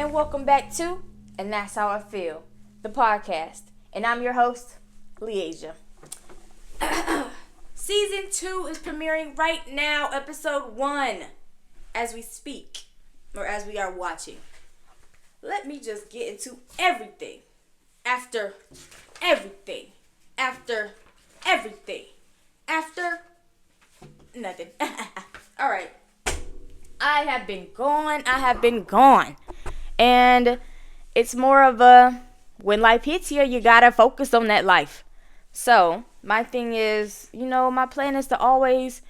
and welcome back to And That's How I Feel, the podcast. And I'm your host, Leasia. Season 2 is premiering right now, episode 1, as we speak, or as we are watching. Let me just get into everything. After nothing. Alright. I have been gone. And it's more of a, when life hits you, you gotta focus on that life. So, my thing is, my plan is to always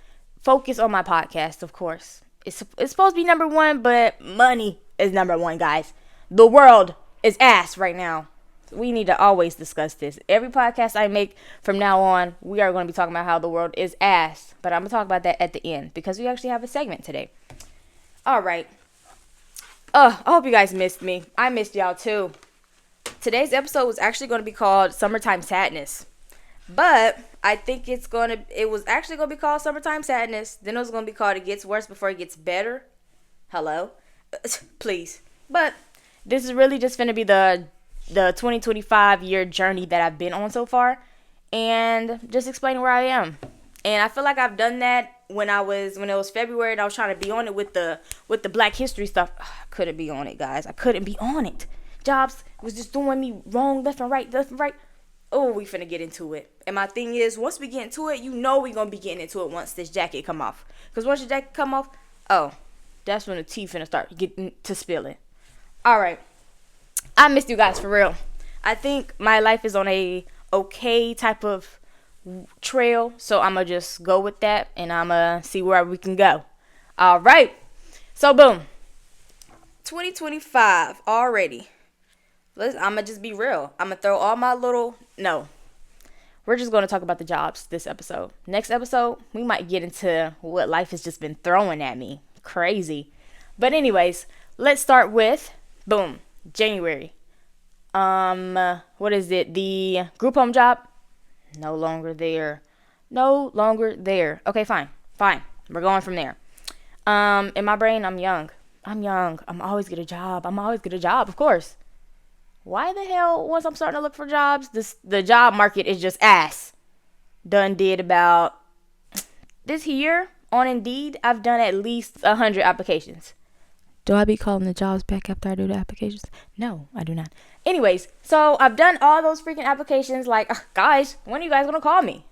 focus on my podcast, of course. It's supposed to be number 1, but money is number 1, guys. The world is ass right now. We need to always discuss this. Every podcast I make from now on, we are going to be talking about how the world is ass. But I'm going to talk about that at the end because we actually have a segment today. All right. I hope you guys missed me. I missed y'all too. Today's episode was actually going to be called Summertime Sadness. But I think it was actually going to be called Summertime Sadness. Then it was going to be called It Gets Worse Before It Gets Better. Hello? Please. But this is really just going to be the 2025 year journey that I've been on so far. And just explaining where I am. And I feel like I've done that when it was February and I was trying to be on it with the Black History stuff. I couldn't be on it, guys. I couldn't be on it. Jobs was just doing me wrong, left and right. Oh, we finna get into it. And my thing is, once we get into it, we gonna be getting into it once this jacket come off. Because once your jacket come off, that's when the tea finna start getting to spilling. Alright. I missed you guys for real. I think my life is on a okay type of trail, so I'm gonna just go with that and I'm gonna see where we can go. All right, so boom, 2025 already. I'm gonna just be real. I'm gonna throw all my we're just gonna talk about the jobs this episode. Next episode, we might get into what life has just been throwing at me. Crazy. But anyways, let's start with boom, January. What is it? The group home job? No longer there. Okay, fine. We're going from there. In my brain, I'm young. I'm always get a job, of course. Why the hell, once I'm starting to look for jobs, the job market is just ass. Done did about this year on Indeed, I've done at least 100 applications. Do I be calling the jobs back after I do the applications? No, I do not. Anyways, so I've done all those freaking applications. Like, guys, when are you guys gonna call me?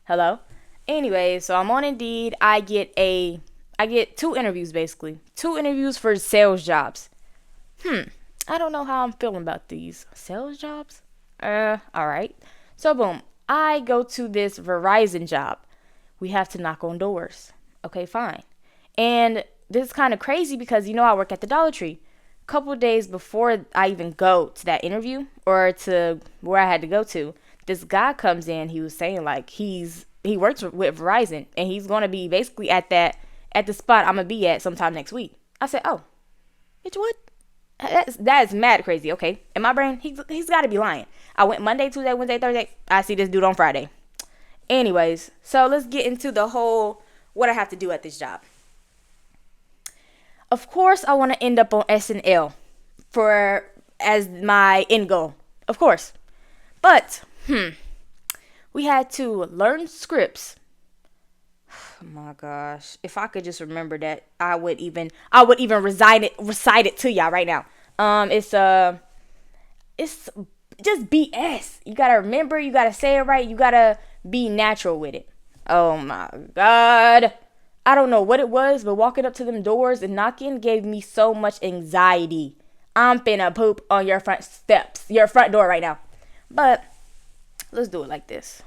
Hello? Anyways, so I'm on Indeed. I get 2 interviews, basically. 2 interviews for sales jobs. I don't know how I'm feeling about these sales jobs. Alright. So, boom. I go to this Verizon job. We have to knock on doors. Okay, fine. And this is kind of crazy because, I work at the Dollar Tree. A couple of days before I even go to that interview or to where I had to go to, this guy comes in. He was saying like he works with Verizon and he's going to be basically at the spot I'm going to be at sometime next week. I said, oh, bitch, what? That is mad crazy. Okay. In my brain, he's got to be lying. I went Monday, Tuesday, Wednesday, Thursday. I see this dude on Friday. Anyways, so let's get into the whole what I have to do at this job. Of course, I want to end up on SNL as my end goal. Of course. But, we had to learn scripts. Oh my gosh. If I could just remember that, I would even recite it to y'all right now. It's just BS. You got to remember, you got to say it right, you got to be natural with it. Oh my God. I don't know what it was, but walking up to them doors and knocking gave me so much anxiety. I'm finna poop on your front door right now. But let's do it like this.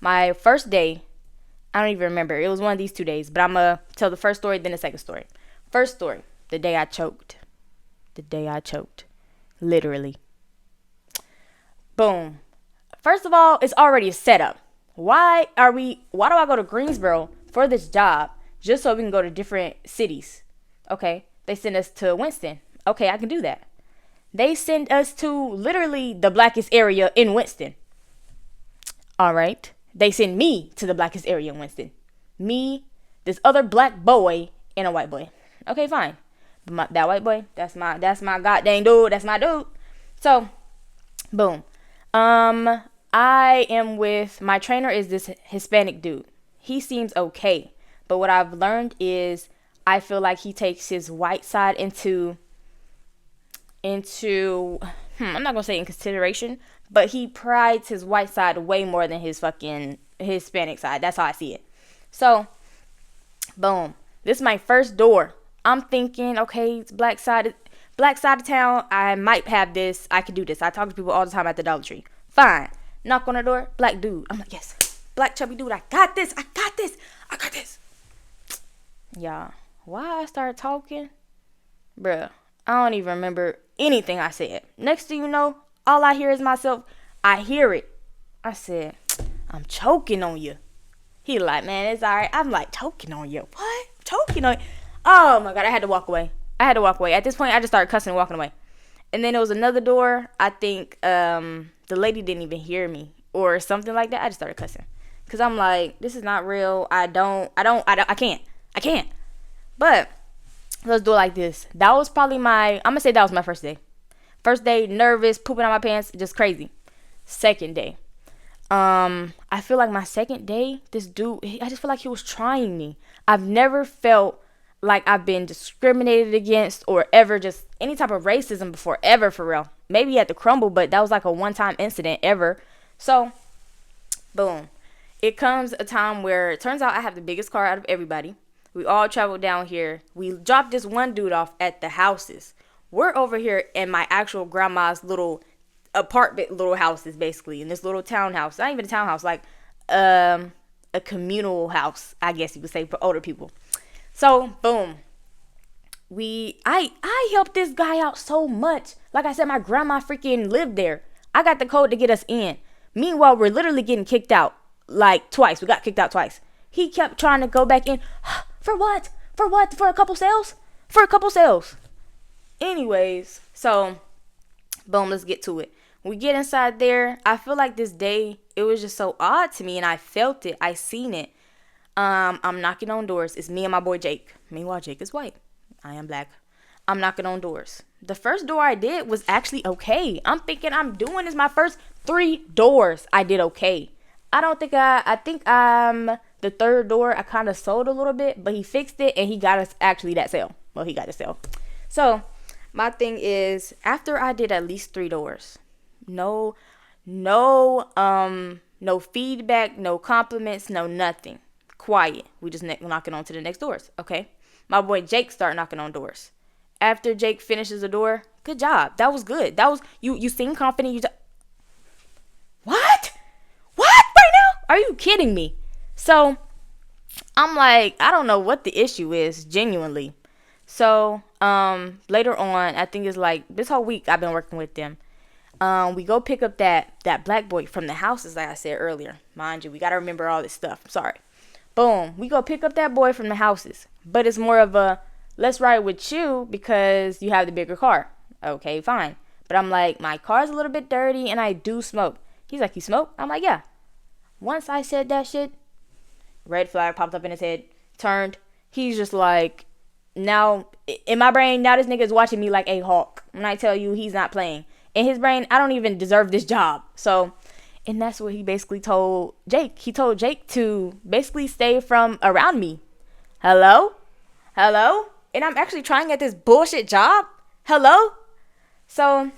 My first day, I don't even remember. It was one of these 2 days, but I'm gonna tell the first story, then the second story. First story, the day I choked. Literally. Boom. First of all, it's already a setup. Why do I go to Greensboro for this job? Just so we can go to different cities. Okay. They send us to Winston. Okay, I can do that. They send us to literally the blackest area in Winston. All right. They send me to the blackest area in Winston. Me, this other black boy, and a white boy. Okay, fine. That white boy, that's my goddamn dude. That's my dude. So, boom. I am with my trainer is this Hispanic dude. He seems okay, but what I've learned is I feel like he takes his white side into I'm not gonna say in consideration, but he prides his white side way more than his fucking Hispanic side. That's how I see it. So, boom. This is my first door. I'm thinking, okay, it's black side of town. I might have this. I can do this. I talk to people all the time at the Dollar Tree. Fine. Knock on the door. Black dude. I'm like, yes. Black chubby dude. I got this. I got this. I got this. Y'all, why I started talking? Bruh, I don't even remember anything I said. Next thing you know, all I hear is myself. I hear it. I said, I'm choking on you. He like, man, it's all right. I'm like, choking on you. What? Choking on you? Oh, my God. I had to walk away. At this point, I just started cussing and walking away. And then there was another door. I think the lady didn't even hear me or something like that. I just started cussing. Because I'm like, this is not real. I can't. But let's do it like this. That was probably I'm going to say that was my first day. First day, nervous, pooping on my pants, just crazy. Second day. I feel like my second day, this dude, I just feel like he was trying me. I've never felt like I've been discriminated against or ever just any type of racism before, ever, for real. Maybe at the Crumble, but that was like a one-time incident ever. So, boom. It comes a time where it turns out I have the biggest car out of everybody. We all traveled down here. We dropped this one dude off at the houses. We're over here in my actual grandma's little apartment, little houses, basically, in this little townhouse. Not even a townhouse, like a communal house, I guess you would say, for older people. So, boom. I helped this guy out so much. Like I said, my grandma freaking lived there. I got the code to get us in. Meanwhile, we're literally getting kicked out like twice. We got kicked out twice. He kept trying to go back in. For what? For what? For a couple sales? For a couple sales. Anyways, so, boom, let's get to it. We get inside there. I feel like this day, it was just so odd to me, and I felt it. I seen it. I'm knocking on doors. It's me and my boy Jake. Meanwhile, Jake is white. I am black. I'm knocking on doors. The first door I did was actually okay. I'm thinking I'm doing this my first 3 doors. I did okay. I think the third door I kind of sold a little bit, but he fixed it and he got us actually that sale. Well, he got a sale. So, my thing is, after I did at least 3 doors, no feedback, no compliments, no nothing. Quiet. We just knocking on to the next doors. Okay. My boy Jake start knocking on doors. After Jake finishes the door, good job. That was good. That was you seem confident. What? What right now? Are you kidding me? So I'm like, I don't know what the issue is, genuinely. So later on, I think it's like this whole week I've been working with them. We go pick up that black boy from the houses, like I said earlier. Mind you, we gotta remember all this stuff. Sorry. Boom. We go pick up that boy from the houses. But it's more of a, let's ride with you because you have the bigger car. Okay, fine. But I'm like, my car's a little bit dirty and I do smoke. He's like, you smoke? I'm like, yeah. Once I said that shit, red flag popped up in his head, turned. He's just like, now, in my brain, now this nigga is watching me like a hawk. When I tell you he's not playing. In his brain, I don't even deserve this job. So, and that's what he basically told Jake. He told Jake to basically stay from around me. Hello? And I'm actually trying at this bullshit job? Hello? So,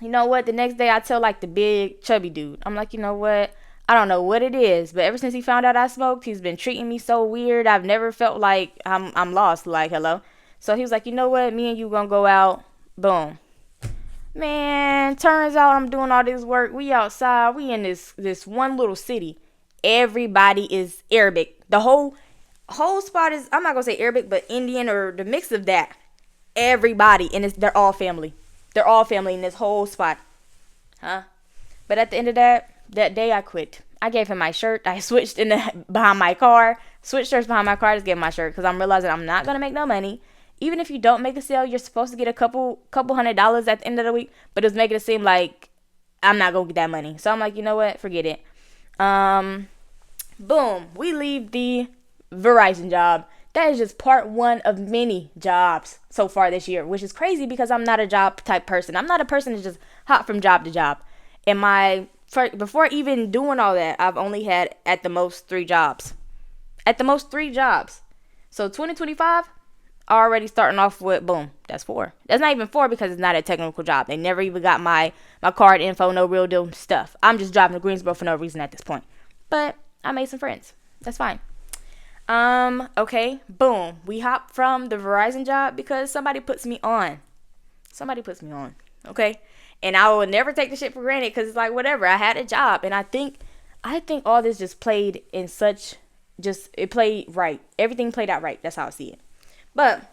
you know what? The next day I tell like the big chubby dude. I'm like, you know what? I don't know what it is, but ever since he found out I smoked, he's been treating me so weird. I've never felt like I'm lost. Like, hello? So he was like, you know what? Me and you gonna go out. Boom. Man, turns out I'm doing all this work. We outside. We in this one little city. Everybody is Arabic. The whole spot is, I'm not going to say Arabic, but Indian or the mix of that. Everybody. And they're all family. They're all family in this whole spot. Huh? But at the end of that day, I quit. I gave him my shirt. I switched behind my car. Switched shirts behind my car. I just gave him my shirt because I'm realizing I'm not going to make no money. Even if you don't make a sale, you're supposed to get a couple $100 at the end of the week. But it was making it seem like I'm not going to get that money. So I'm like, you know what? Forget it. Boom. We leave the Verizon job. That is just part one of many jobs so far this year, which is crazy because I'm not a job type person. I'm not a person that just hop from job to job. Before even doing all that, I've only had at the most 3 jobs. At the most 3 jobs. So 2025, already starting off with, boom, that's 4. That's not even 4 because it's not a technical job. They never even got my card info, no real deal stuff. I'm just driving to Greensboro for no reason at this point. But I made some friends. That's fine. Okay, boom. We hop from the Verizon job because somebody puts me on. Okay? And I will never take the shit for granted because it's like, whatever. I had a job. And I think all this just played in such, it played right. Everything played out right. That's how I see it. But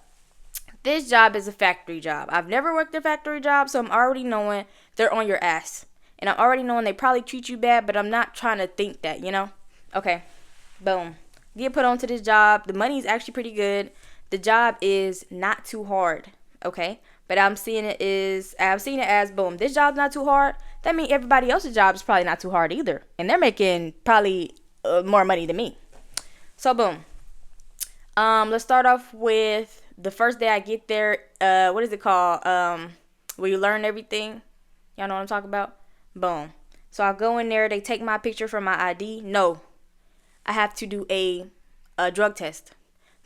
this job is a factory job. I've never worked a factory job, so I'm already knowing they're on your ass. And I'm already knowing they probably treat you bad, but I'm not trying to think that, Okay, boom. Get put onto this job. The money is actually pretty good. The job is not too hard, okay? But I'm seeing it as, boom, this job's not too hard. That means everybody else's job is probably not too hard either. And they're making probably more money than me. So, boom. Let's start off with the first day I get there. What is it called? Where you learn everything. Y'all know what I'm talking about? Boom. So I go in there. They take my picture from my ID. No. I have to do a drug test.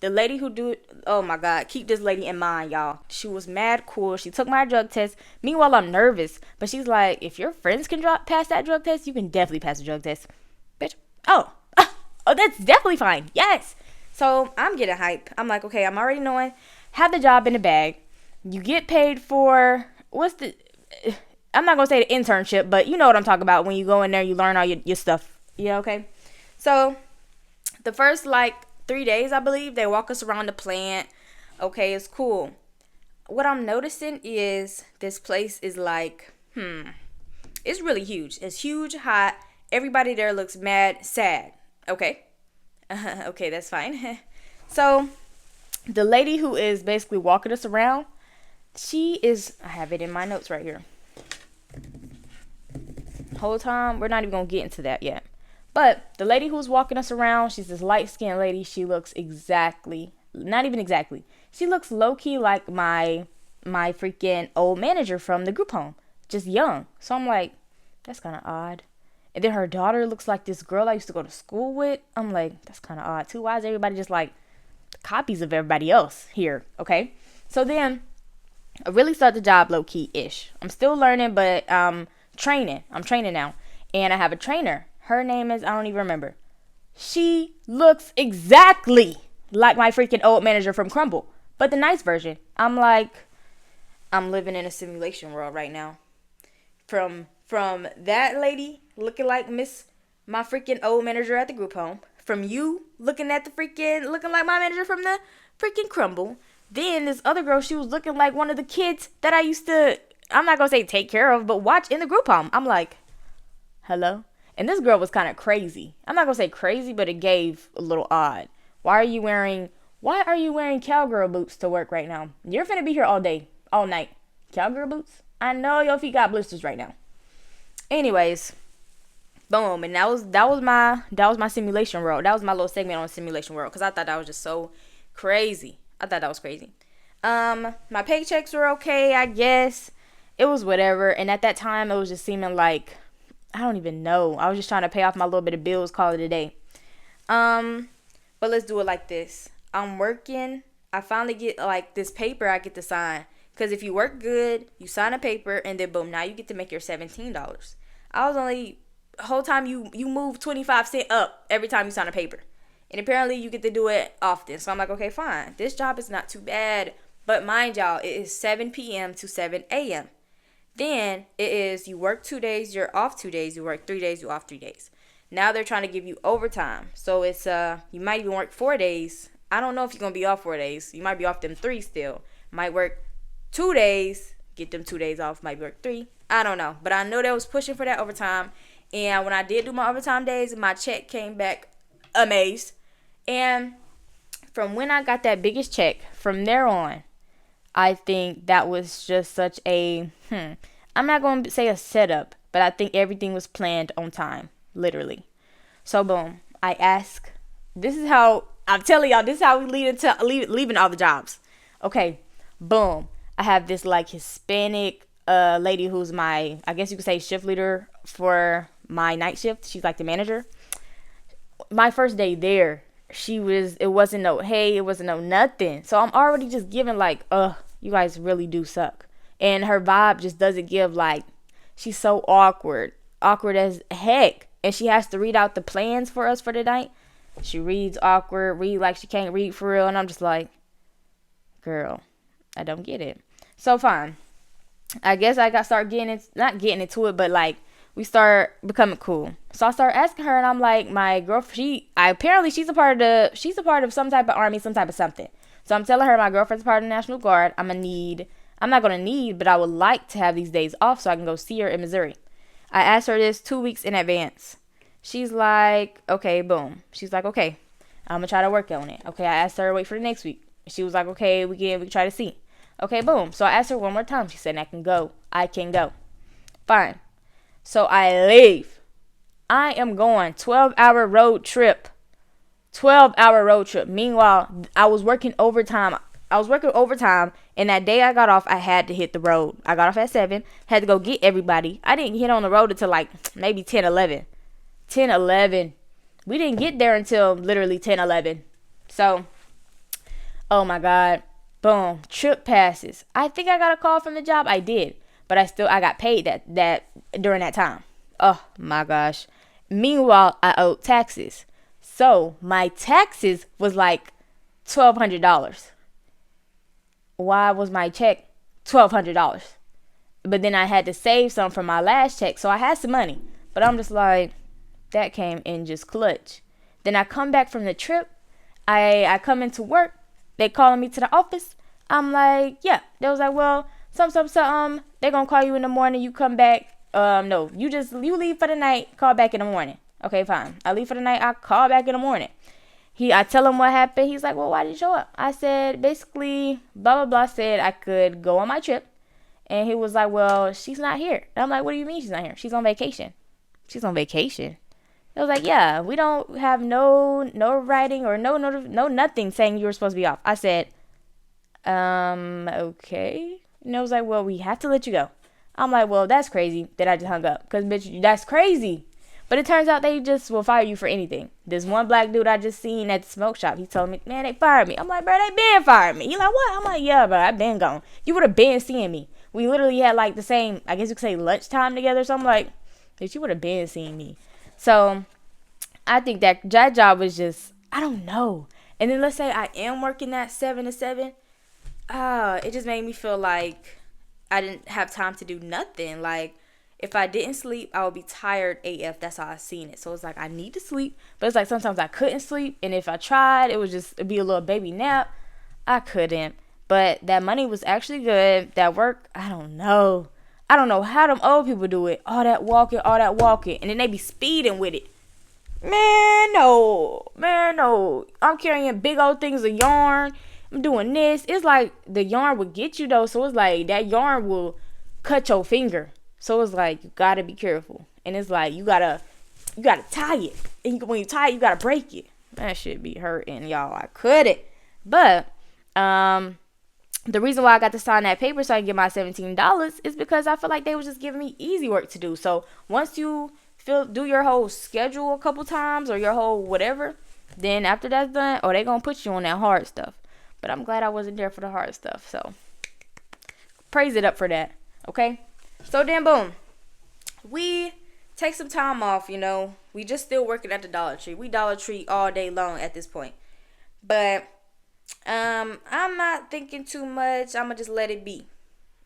The lady who do it, oh my God, keep this lady in mind, y'all. She was mad cool. She took my drug test. Meanwhile, I'm nervous. But she's like, if your friends can pass that drug test, you can definitely pass the drug test. Bitch. Oh, that's definitely fine. Yes. So I'm getting hype. I'm like, okay, I'm already knowing. Have the job in the bag. You get paid for, I'm not going to say the internship, but you know what I'm talking about. When you go in there, you learn all your stuff. Yeah, okay. So the first 3 days, I believe, they walk us around the plant. Okay, it's cool. What I'm noticing is this place is it's really huge. It's huge, hot. Everybody there looks mad, sad. Okay. Okay, that's fine. So the lady who is basically walking us around, I have it in my notes right here. Whole time, we're not even going to get into that yet. But the lady who's walking us around, she's this light-skinned lady. She looks not even exactly. She looks low-key like my freaking old manager from the group home. Just young. So I'm like, that's kind of odd. And then her daughter looks like this girl I used to go to school with. I'm like, that's kind of odd too. Why is everybody just like copies of everybody else here? Okay. So then I really start the job low-key-ish. I'm still learning, but training. I'm training now. And I have a trainer. Her name is, I don't even remember. She looks exactly like my freaking old manager from Crumble, but the nice version. I'm like, I'm living in a simulation world right now. From that lady looking like my freaking old manager at the group home. From you looking like my manager from the freaking Crumble. Then this other girl, she was looking like one of the kids that I used to, I'm not going to say take care of, but watch in the group home. I'm like, hello? And this girl was kind of crazy. I'm not going to say crazy, but it gave a little odd. Why are you wearing cowgirl boots to work right now? You're finna be here all day, all night. Cowgirl boots? I know your feet got blisters right now. Anyways, boom. And that was my simulation world. That was my little segment on simulation world because I thought that was just so crazy. I thought that was crazy. My paychecks were okay, I guess. It was whatever. And at that time, it was just seeming like, I don't even know. I was just trying to pay off my little bit of bills, call it a day. But let's do it like this. I'm working. I finally get this paper I get to sign. Because if you work good, you sign a paper, and then boom, now you get to make your $17. I was only, the whole time you move 25 cents up every time you sign a paper. And apparently you get to do it often. So I'm like, okay, fine. This job is not too bad. But mind y'all, it is 7 p.m. to 7 a.m. Then it is you work 2 days, you're off 2 days, you work 3 days, you're off 3 days. Now they're trying to give you overtime. So it's you might even work 4 days. I don't know if you're going to be off 4 days. You might be off them 3 still. Might work 2 days, get them 2 days off, might work 3. I don't know. But I know they was pushing for that overtime. And when I did do my overtime days, my check came back amazed. And from when I got that biggest check, from there on, I think that was just such a, I'm not going to say a setup, but I think everything was planned on time, literally. So boom, I ask, this is how I'm telling y'all, this is how we leaving all the jobs. Okay, boom. I have this like Hispanic lady who's my, I guess you could say, shift leader for my night shift. She's like the manager. My first day there, it wasn't no hey, it wasn't no nothing. So I'm already just giving like, you guys really do suck. And her vibe just doesn't give like, she's so awkward as heck. And she has to read out the plans for us for the night. She reads awkward, read like she can't read for real. And I'm just like, girl, I don't get it. So fine. I guess I not getting into it, but like we start becoming cool. So I start asking her, and I'm like, my girlfriend, apparently she's a part of some type of army, some type of something. So I'm telling her my girlfriend's part of the National Guard. I'm not gonna need, but I would like to have these days off so I can go see her in Missouri. I asked her this 2 weeks in advance. She's like, okay, boom. She's like, okay, I'm gonna try to work on it. Okay, I asked her to wait for the next week. She was like, okay, we can try to see. Okay, boom. So I asked her one more time. She said, I can go. Fine. So I leave. I am going 12-hour road trip. 12-hour road trip. Meanwhile, I was working overtime. And that day I got off, I had to hit the road. I got off at 7, had to go get everybody. I didn't get on the road until like maybe 10, 11. 10, 11. We didn't get there until literally 10, 11. So, oh my God. Boom. Trip passes. I think I got a call from the job. I did. But I got paid that during that time. Oh my gosh. Meanwhile, I owed taxes. So my taxes was like $1,200. Why was my check $1,200? But then I had to save some from my last check. So I had some money. But I'm just like, that came in just clutch. Then I come back from the trip. I come into work. They calling me to the office. I'm like, yeah. They was like, well, they're going to call you in the morning. You come back. No, you leave for the night. Call back in the morning. Okay, fine. I leave for the night. I call back in the morning. I tell him what happened. He's like, well, why didn't you show up? I said, basically, blah, blah, blah, said I could go on my trip. And he was like, well, she's not here. And I'm like, what do you mean she's not here? She's on vacation. She's on vacation. I was like, yeah, we don't have no writing or no nothing saying you were supposed to be off. I said, okay. And I was like, well, we have to let you go. I'm like, well, that's crazy. Then I just hung up. Because, bitch, that's crazy. But it turns out they just will fire you for anything. This one black dude I just seen at the smoke shop, he told me, man, they fired me. I'm like, bro, they been fired me. He like, what? I'm like, yeah, bro, I been gone. You would have been seeing me. We literally had like the same, I guess you could say, lunchtime together. So I'm like, bitch, you would have been seeing me. So I think that job was just, I don't know. And then let's say I am working that 7 to 7. It just made me feel like I didn't have time to do nothing. Like, if I didn't sleep, I would be tired AF. That's how I seen it. So it's like I need to sleep. But it's like sometimes I couldn't sleep. And if I tried, it'd be a little baby nap. I couldn't. But that money was actually good. That work, I don't know. I don't know how them old people do it. All that walking. And then they be speeding with it. Man, no. I'm carrying big old things of yarn. I'm doing this. It's like the yarn will get you though. So it's like that yarn will cut your finger. So it's like you gotta be careful. And it's like you gotta tie it. And when you tie it, you gotta break it. That shit be hurting, y'all. I couldn't. But the reason why I got to sign that paper so I can get my $17 is because I feel like they was just giving me easy work to do. So once you do your whole schedule a couple times or your whole whatever, then after that's done, they gonna put you on that hard stuff. But I'm glad I wasn't there for the hard stuff. So praise it up for that. Okay. So then boom. We take some time off, We just still working at the Dollar Tree. We Dollar Tree all day long at this point. But I'm not thinking too much. I'm gonna just let it be.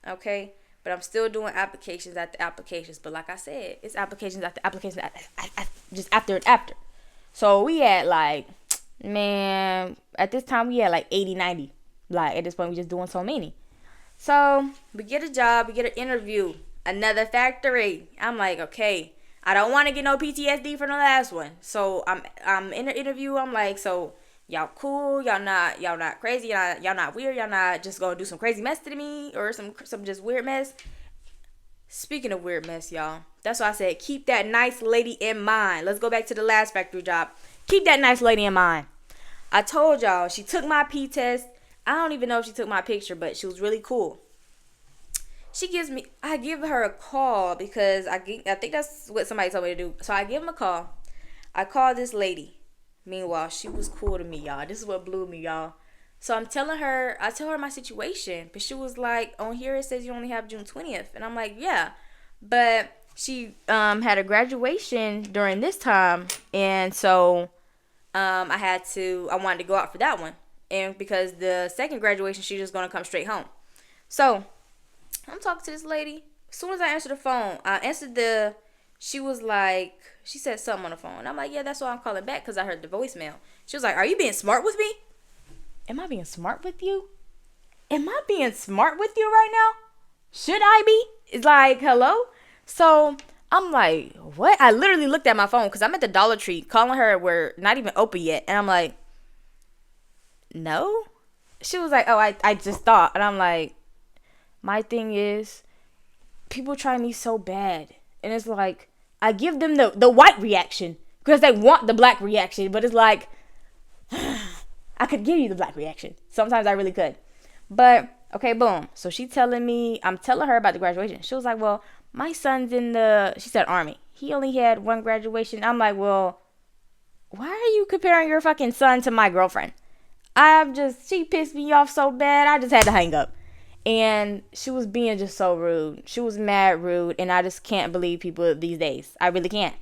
Okay? But I'm still doing applications after applications. But like I said, it's applications after applications just after and after. So we had like, man, at this time we had like 80, 90. Like at this point we just doing so many. So we get a job, we get an interview, another factory. I'm like, okay, I don't want to get no PTSD from the last one. So I'm in the interview. I'm like, so y'all cool? Y'all not crazy? Y'all not weird? Y'all not just gonna do some crazy mess to me or some just weird mess? Speaking of weird mess, y'all, that's why I said keep that nice lady in mind. Let's go back to the last factory job. Keep that nice lady in mind. I told y'all, she took my P test. I don't even know if she took my picture, but she was really cool. I give her a call because I think that's what somebody told me to do. So I give him a call. I call this lady. Meanwhile, she was cool to me, y'all. This is what blew me, y'all. So I tell her my situation, but she was like, on here it says you only have June 20th. And I'm like, yeah. But she had a graduation during this time, and so I wanted to go out for that one. And because the second graduation, she's just going to come straight home. So I'm talking to this lady. As soon as I answered the phone, she said something on the phone. I'm like, yeah, that's why I'm calling back, because I heard the voicemail. She was like, are you being smart with me? Am I being smart with you? Am I being smart with you right now? Should I be? It's like, hello? So I'm like, what? I literally looked at my phone because I'm at the Dollar Tree calling her. We're not even open yet. And I'm like, no? She was like, oh, I just thought. And I'm like, my thing is, people try me so bad. And it's like, I give them the white reaction because they want the black reaction. But it's like, I could give you the black reaction. Sometimes I really could. But, okay, boom. So I'm telling her about the graduation. She was like, well, my son's she said Army. He only had one graduation. I'm like, well, why are you comparing your fucking son to my girlfriend? She pissed me off so bad, I just had to hang up. And she was being just so rude. She was mad rude, and I just can't believe people these days. I really can't.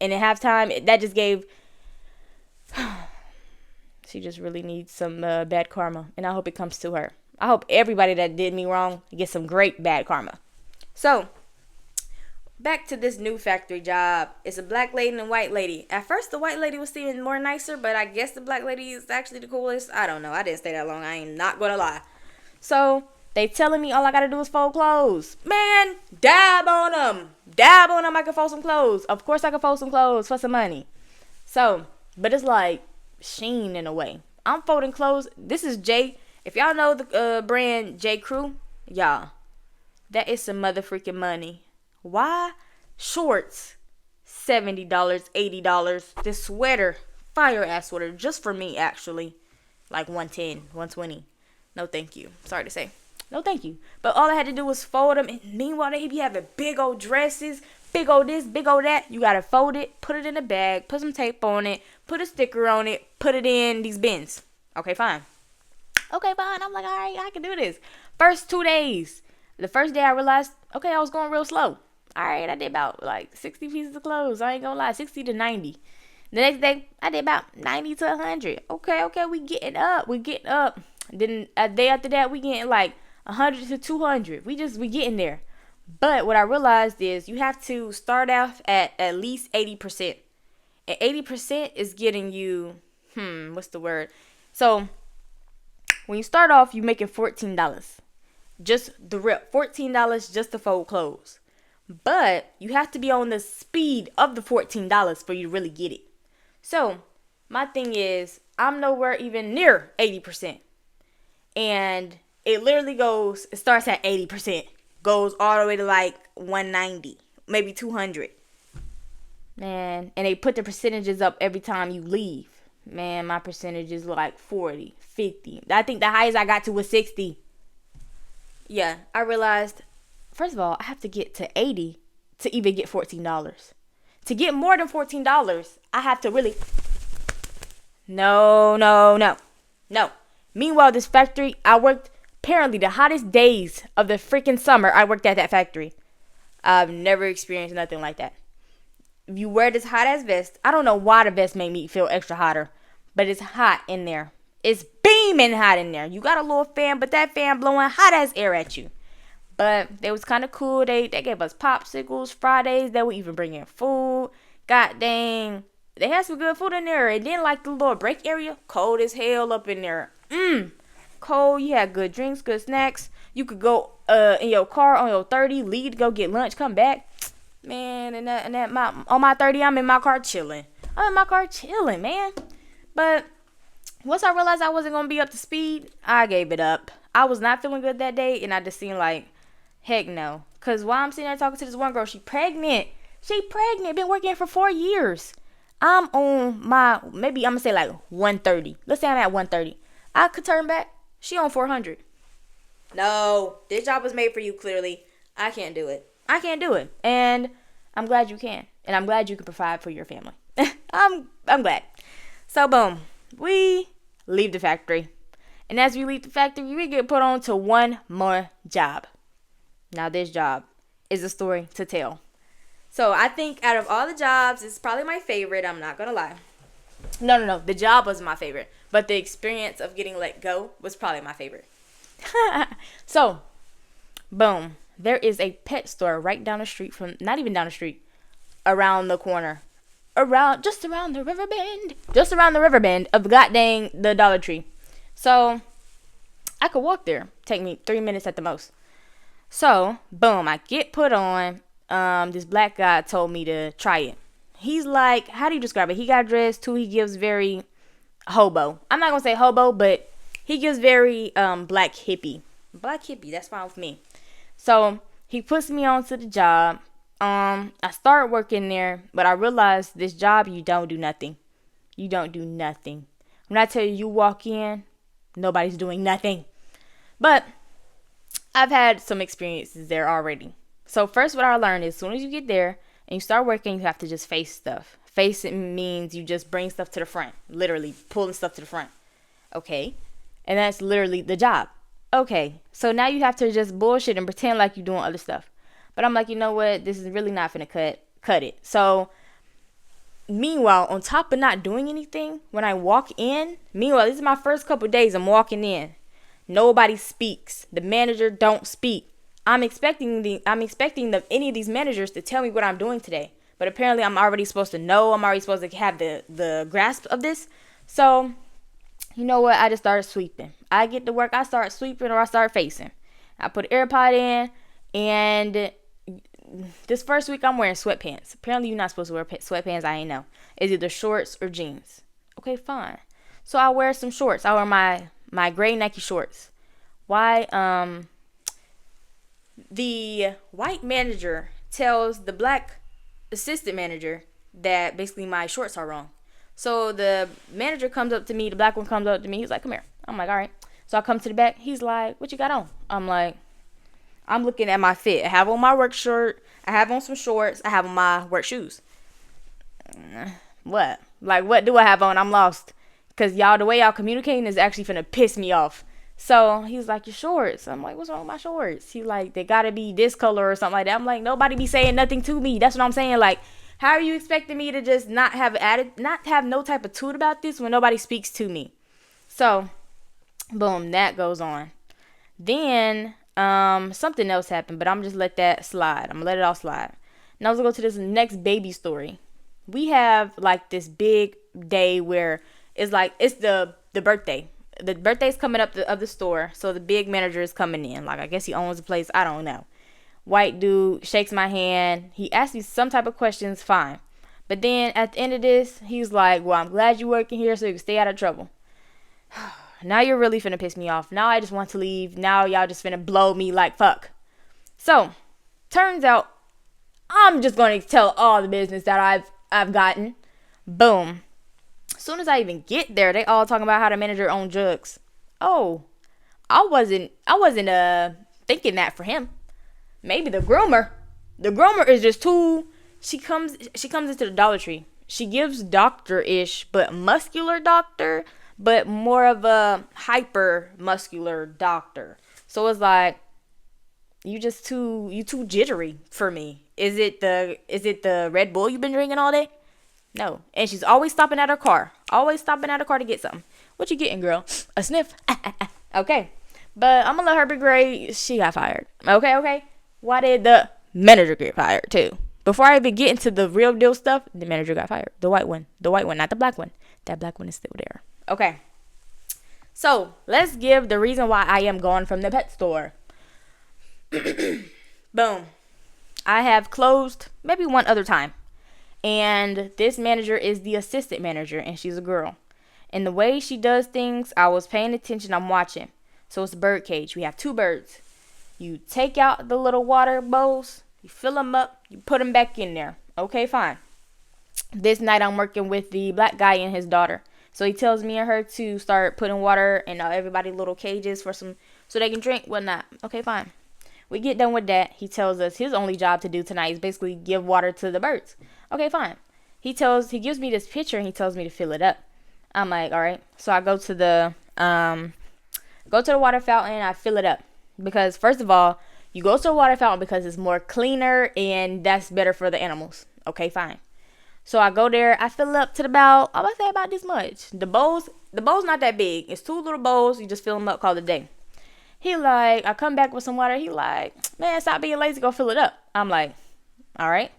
And at halftime, that just gave... She just really needs some bad karma, and I hope it comes to her. I hope everybody that did me wrong gets some great bad karma. So, back to this new factory job. It's a black lady and a white lady. At first, the white lady was seeming more nicer, but I guess the black lady is actually the coolest. I don't know. I didn't stay that long. I ain't not gonna lie. So, they telling me all I gotta do is fold clothes. Man, dab on them. I can fold some clothes. Of course I can fold some clothes for some money. So, but it's like Sheen in a way. I'm folding clothes. This is J. If y'all know the brand J. Crew, y'all, that is some motherfucking money. Why? Shorts, $70, $80. This sweater, fire ass sweater, just for me actually, like $110, $120. No thank you. Sorry to say. No thank you. But all I had to do was fold them. And meanwhile, they be having big old dresses, big old this, big old that. You gotta fold it, put it in a bag, put some tape on it, put a sticker on it, put it in these bins. Okay, fine. I'm like, all right, I can do this. First 2 days. The first day I realized, okay, I was going real slow. All right, I did about like 60 pieces of clothes. I ain't gonna lie, 60 to 90. The next day, I did about 90 to 100. Okay, we getting up. Then a day after that, we getting like 100 to 200. We getting there. But what I realized is you have to start off at least 80%. And 80% is getting you, what's the word? So when you start off, you're making $14. Just the rip, $14 just to fold clothes. But you have to be on the speed of the $14 for you to really get it. So my thing is, I'm nowhere even near 80%. And it starts at 80%, goes all the way to like 190, maybe 200. Man, and they put the percentages up every time you leave. Man, my percentage is like 40, 50. I think the highest I got to was 60. Yeah, I realized, first of all, I have to get to 80 to even get $14. To get more than $14, I have to really... No. Meanwhile, this factory, I worked apparently the hottest days of the freaking summer. I worked at that factory. I've never experienced nothing like that. If you wear this hot ass vest, I don't know why the vest made me feel extra hotter, but it's hot in there. It's beaming hot in there. You got a little fan, but that fan blowing hot ass air at you. But they was kind of cool. They gave us popsicles Fridays. They would even bring in food. God dang. They had some good food in there. And then like the little break area, cold as hell up in there. Cold. You had good drinks, good snacks. You could go in your car on your 30, leave to go get lunch, come back. Man, on my 30, I'm in my car chilling. Man. But once I realized I wasn't going to be up to speed, I gave it up. I was not feeling good that day, and I just seemed like, heck no. Because while I'm sitting there talking to this one girl, she pregnant, been working for 4 years. I'm on my, maybe I'm gonna say like 130. Let's say I'm at 130. I could turn back. She on 400. No, this job was made for you, clearly. I can't do it. I can't do it. And I'm glad you can. And I'm glad you can provide for your family. I'm glad. So boom. We leave the factory. And as we leave the factory, we get put on to one more job. Now this job is a story to tell. So I think out of all the jobs, it's probably my favorite. I'm not going to lie. No. The job was my favorite. But the experience of getting let go was probably my favorite. So, boom. There is a pet store right down the street from, not even down the street, around the corner. Just around the river bend. Just around the river bend of goddamn the Dollar Tree. So, I could walk there. Take me 3 minutes at the most. So, boom. I get put on. This black guy told me to try it. He's like, how do you describe it? He got dressed too. He gives very hobo. I'm not going to say hobo, but he gives very black hippie. Black hippie, that's fine with me. So, he puts me on to the job. I start working there, but I realized this job, you don't do nothing. You don't do nothing. When I tell you, you walk in, nobody's doing nothing. But I've had some experiences there already. So first what I learned is as soon as you get there and you start working, you have to just face stuff. Face it means you just bring stuff to the front. Literally pulling stuff to the front. Okay. And that's literally the job. Okay. So now you have to just bullshit and pretend like you're doing other stuff. But I'm like, you know what? This is really not finna cut it. So meanwhile, on top of not doing anything, when I walk in, this is my first couple days, I'm walking in. Nobody speaks. The manager don't speak. I'm expecting any of these managers to tell me what I'm doing today. But apparently I'm already supposed to know. I'm already supposed to have the grasp of this. So, you know what? I just started sweeping. I get to work, I start sweeping or I start facing. I put AirPod in, and this first week I'm wearing sweatpants. Apparently you're not supposed to wear sweatpants. I ain't know. It's either shorts or jeans. Okay, fine. So I wear some shorts. I wear my gray Nike shorts. Why? The white manager tells the black assistant manager that basically my shorts are wrong. So the manager comes up to me, the black one comes up to me, he's like, come here. I'm like, all right. So I come to the back, he's like, what you got on? I'm like, I'm looking at my fit. I have on my work shirt, I have on some shorts, I have on my work shoes. What? Like, what do I have on? I'm lost. Because y'all, the way y'all communicating is actually finna piss me off. So he's like, your shorts. I'm like, what's wrong with my shorts? He's like, they gotta be this color or something like that. I'm like, nobody be saying nothing to me. That's what I'm saying. Like, how are you expecting me to just not have no type of toot about this when nobody speaks to me? So, boom, that goes on. Then, something else happened, but I'm just let that slide. I'm gonna let it all slide. Now let's go to this next baby story. We have like this big day where it's the birthday. The birthday's coming up of the store, so the big manager is coming in. Like, I guess he owns the place. I don't know. White dude shakes my hand. He asks me some type of questions. Fine. But then at the end of this, he's like, well, I'm glad you're working here so you can stay out of trouble. Now you're really finna piss me off. Now I just want to leave. Now y'all just finna blow me like fuck. So, turns out, I'm just going to tell all the business that I've gotten. Boom. As soon as I even get there, they all talking about how the manager owned drugs. Oh, I wasn't thinking that for him. Maybe the groomer. The groomer is just too. She comes into the Dollar Tree. She gives doctor-ish, but muscular doctor, but more of a hyper muscular doctor. So it's like, you too jittery for me. Is it the Red Bull you've been drinking all day? No. And she's always stopping at her car. Always stopping at her car to get something. What you getting, girl? A sniff? Okay. But I'm going to let her be great. She got fired. Okay. Why did the manager get fired, too? Before I even get into the real deal stuff, the manager got fired. The white one, not the black one. That black one is still there. Okay. So, let's give the reason why I am gone from the pet store. Boom. I have closed maybe one other time. And this manager is the assistant manager, and she's a girl. And the way she does things, I was paying attention, I'm watching. So it's a bird cage. We have 2 birds. You take out the little water bowls, you fill them up, you put them back in there. Okay, fine. This night I'm working with the black guy and his daughter. So he tells me and her to start putting water in everybody's little cages for some, so they can drink, whatnot. Okay, fine. We get done with that. He tells us his only job to do tonight is basically give water to the birds. Okay, fine. He gives me this pitcher and he tells me to fill it up. I'm like, all right. So I go to the water fountain. I fill it up because first of all, you go to the water fountain because it's more cleaner and that's better for the animals. Okay, fine. So I go there. I fill it up to I'm gonna say about this much. The bowl's not that big. It's 2 little bowls. You just fill them up. Call it a day. I come back with some water. He like, man, stop being lazy. Go fill it up. I'm like, all right.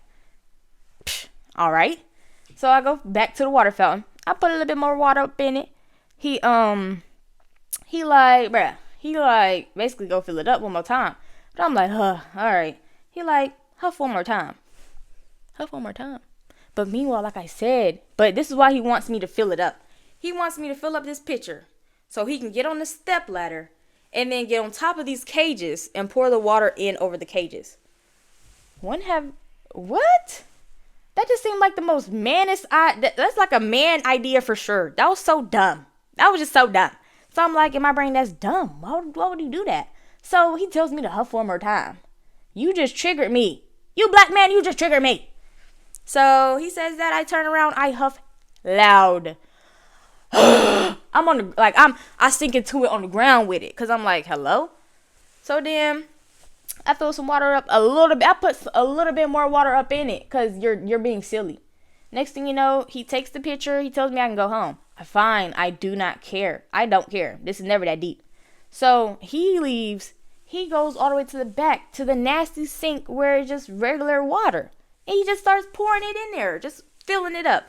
All right. So I go back to the water fountain. I put a little bit more water up in it. He like, bruh. He like, basically go fill it up one more time. But I'm like, all right. He like, huff one more time. Huff one more time. But meanwhile, like I said, but this is why he wants me to fill it up. He wants me to fill up this pitcher so he can get on the step ladder and then get on top of these cages and pour the water in over the cages. What? That just seemed like the most that's like a man idea for sure. That was so dumb. That was just so dumb. So I'm like, in my brain, that's dumb. Why would you do that? So he tells me to huff one more time. You just triggered me. You black man, you just triggered me. So he says that. I turn around, I huff loud. I sink into it on the ground with it. Cause I'm like, hello? So then I fill some water up a little bit. I put a little bit more water up in it. Cause you're being silly. Next thing you know, he takes the pitcher. He tells me I can go home. Fine. I do not care. I don't care. This is never that deep. So he leaves. He goes all the way to the back to the nasty sink where it's just regular water. And he just starts pouring it in there, just filling it up.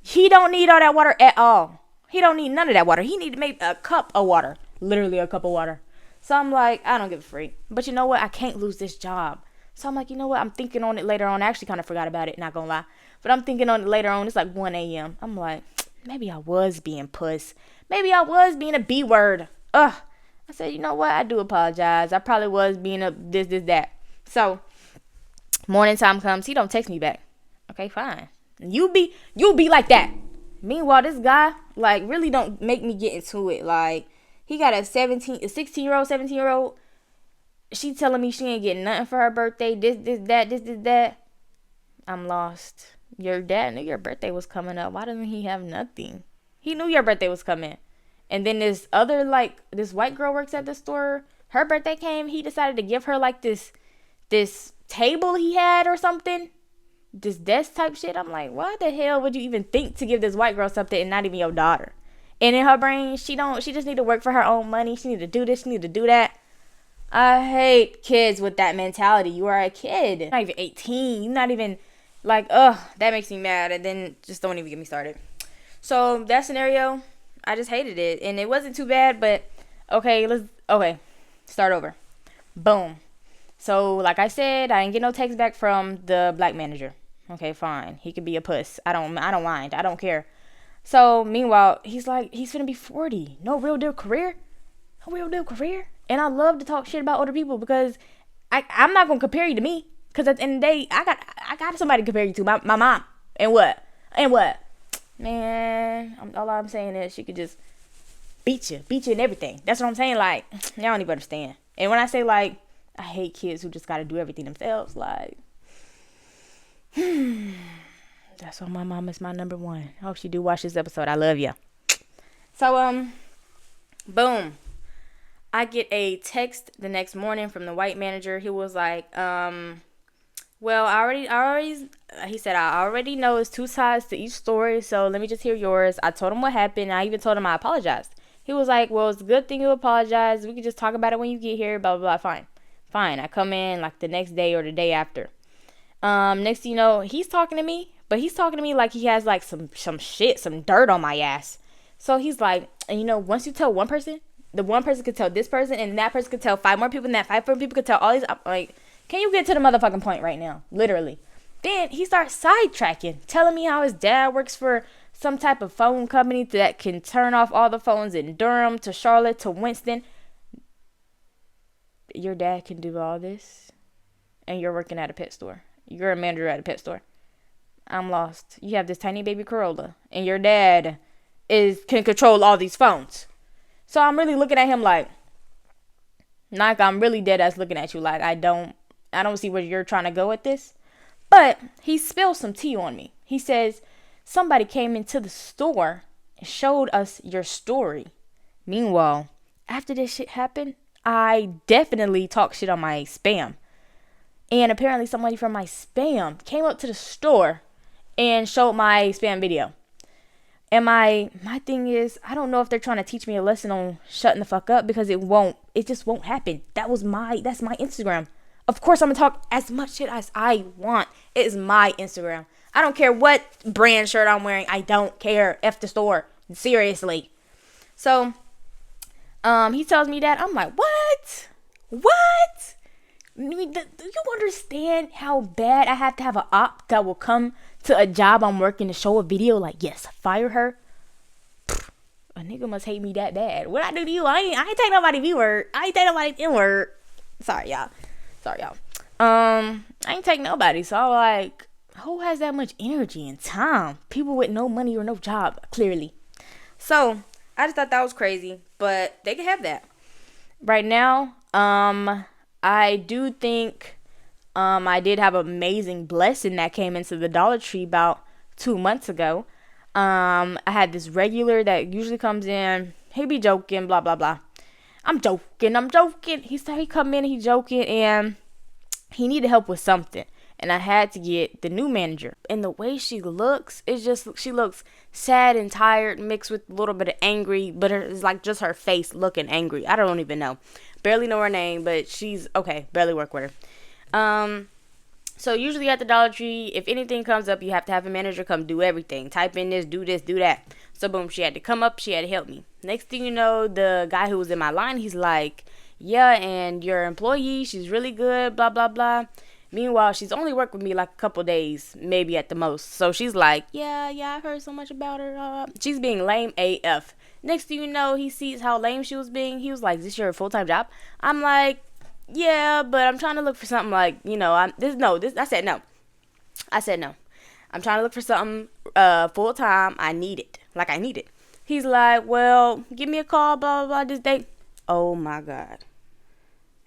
He don't need all that water at all. He don't need none of that water. He need maybe a cup of water. Literally a cup of water. So I'm like, I don't give a freak. But you know what? I can't lose this job. So I'm like, you know what? I'm thinking on it later on. I actually kind of forgot about it, not gonna lie. But I'm thinking on it later on. It's like 1 a.m. I'm like, maybe I was being puss. Maybe I was being a B word. Ugh. I said, you know what? I do apologize. I probably was being a this, that. So morning time comes, he don't text me back. Okay, fine. You be like that. Meanwhile, this guy, like, really don't make me get into it. Like, he got a 16-year-old, 17-year-old. She telling me she ain't getting nothing for her birthday. This, that. I'm lost. Your dad knew your birthday was coming up. Why doesn't he have nothing? He knew your birthday was coming. And then this white girl works at the store. Her birthday came. He decided to give her, like, this table he had or something, this desk type shit. I'm like, why the hell would you even think to give this white girl something and not even your daughter? And in her brain, she just need to work for her own money. She need to do this, she need to do that. I hate kids with that mentality. You are a kid. You're not even 18. You're not even like, that makes me mad. And then just don't even get me started. So that scenario, I just hated it. And it wasn't too bad, but okay, start over. Boom. So, like I said, I didn't get no text back from the black manager. Okay, fine. He could be a puss. I don't mind. I don't care. So, meanwhile, he's finna be 40. No real deal career. And I love to talk shit about other people because I'm not gonna compare you to me. Cause at the end of the day, I got somebody to compare you to. My mom. And what? Man, all I'm saying is she could just beat you and everything. That's what I'm saying. Like, y'all don't even understand. And when I say like, I hate kids who just gotta do everything themselves. Like, that's why my mom is my number one. I hope she do watch this episode. I love you. So, boom. I get a text the next morning from the white manager. He was like, well, he said, I already know it's 2 sides to each story, so let me just hear yours. I told him what happened. I even told him I apologized. He was like, well, it's a good thing you apologize. We can just talk about it when you get here, blah, blah, blah. Fine. I come in like the next day or the day after. Next thing you know, he's talking to me, but he's talking to me like he has like some shit, some dirt on my ass. So he's like, and you know, once you tell one person, the one person could tell this person, and that person could tell 5 more people, and that 5 more people could tell all these. I'm like, can you get to the motherfucking point right now? Literally. Then he starts sidetracking, telling me how his dad works for some type of phone company that can turn off all the phones in Durham to Charlotte to Winston. Your dad can do all this, and you're working at a pet store. You're a manager at a pet store. I'm lost. You have this tiny baby Corolla, and your dad can control all these phones. So I'm really looking at him like I'm really dead ass looking at you like I don't see where you're trying to go with this. But he spilled some tea on me. He says somebody came into the store and showed us your story. Meanwhile, after this shit happened, I definitely talked shit on my spam. And apparently somebody from my spam came up to the store and showed my spam video. And my thing is, I don't know if they're trying to teach me a lesson on shutting the fuck up, because it just won't happen. That's my Instagram. Of course I'm gonna talk as much shit as I want. It is my Instagram. I don't care what brand shirt I'm wearing. I don't care. F the store. Seriously. So, he tells me that. I'm like, what? What? Do you understand how bad I have to have an op that will come to a job I'm working to show a video like, yes, fire her? A nigga must hate me that bad. What I do to you? I ain't take nobody V-word. I ain't take nobody N-word. Sorry, y'all. I ain't take nobody. So I'm like, who has that much energy and time? People with no money or no job, clearly. So I just thought that was crazy, but they can have that. Right now, I do think I did have an amazing blessing that came into the Dollar Tree about 2 months ago. I had this regular that usually comes in. He be joking, blah, blah, blah. I'm joking. He come in, he joking, and he needed help with something. And I had to get the new manager. And the way she looks, she looks sad and tired mixed with a little bit of angry, but it's like just her face looking angry. I don't even know. Barely know her name, but she's okay. Barely work with her. So usually at the Dollar Tree, if anything comes up, you have to have a manager come do everything. Type in this, do that. So boom, she had to come up. She had to help me. Next thing you know, the guy who was in my line, he's like, yeah, and your employee, she's really good, blah, blah, blah. Meanwhile, she's only worked with me like a couple days, maybe at the most. So she's like, yeah, I've heard so much about her. She's being lame AF. Next thing you know, he sees how lame she was being. He was like, is this your full-time job? I'm like, yeah, but I'm trying to look for something like, I said no. I'm trying to look for something full-time. I need it. He's like, well, give me a call, blah, blah, blah, this date. Oh, my God.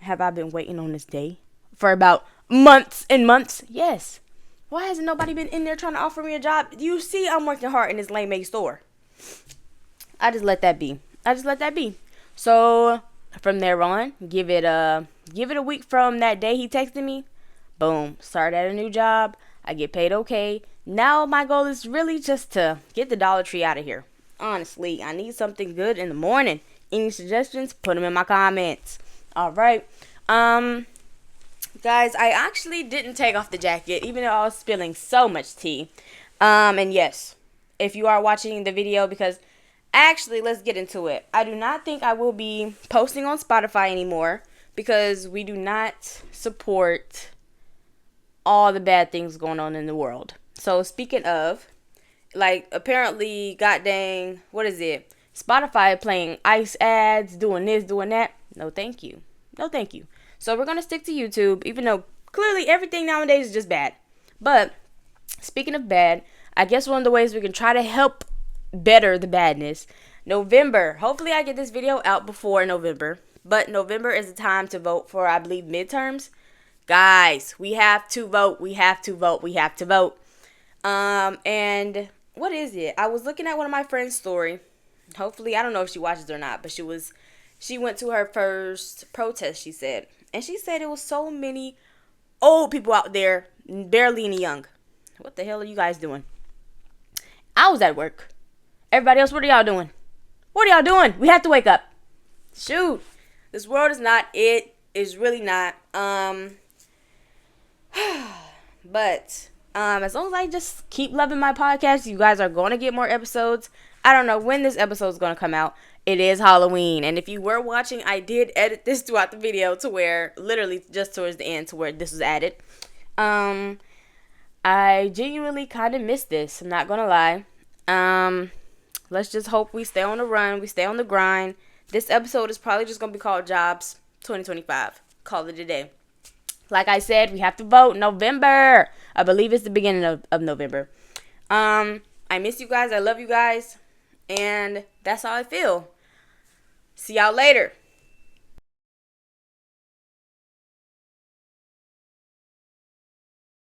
Have I been waiting on this day for about months and months? Yes. Why hasn't nobody been in there trying to offer me a job? You see, I'm working hard in this lame make store. I just let that be. So from there on, give it a week from that day he texted me. Boom. Start at a new job. I get paid okay. Now my goal is really just to get the Dollar Tree out of here. Honestly, I need something good in the morning. Any suggestions? Put them in my comments. All right. Guys, I actually didn't take off the jacket, even though I was spilling so much tea. And yes, if you are watching the video, because actually, let's get into it. I do not think I will be posting on Spotify anymore, because we do not support all the bad things going on in the world. So speaking of, apparently, god dang, what is it? Spotify playing ICE ads, doing this, doing that. No, thank you. So we're going to stick to YouTube, even though clearly everything nowadays is just bad. But speaking of bad, I guess one of the ways we can try to help better the badness, November. Hopefully I get this video out before November. But November is the time to vote for, I believe, midterms. Guys, we have to vote. And what is it? I was looking at one of my friend's story. Hopefully, I don't know if she watches or not, but she went to her first protest, she said. And she said it was so many old people out there, barely any young. What the hell are you guys doing? I was at work. Everybody else, what are y'all doing? We have to wake up. Shoot. This world is not it. It's really not. But as long as I just keep loving my podcast, you guys are going to get more episodes. I don't know when this episode is going to come out. It is Halloween. And if you were watching, I did edit this throughout the video to where, literally just towards the end to where this was added. I genuinely kind of missed this. I'm not going to lie. Let's just hope we stay on the run. We stay on the grind. This episode is probably just going to be called Jobs 2025. Call it a day. Like I said, we have to vote November. I believe it's the beginning of November. I miss you guys. I love you guys. And that's how I feel. See y'all later.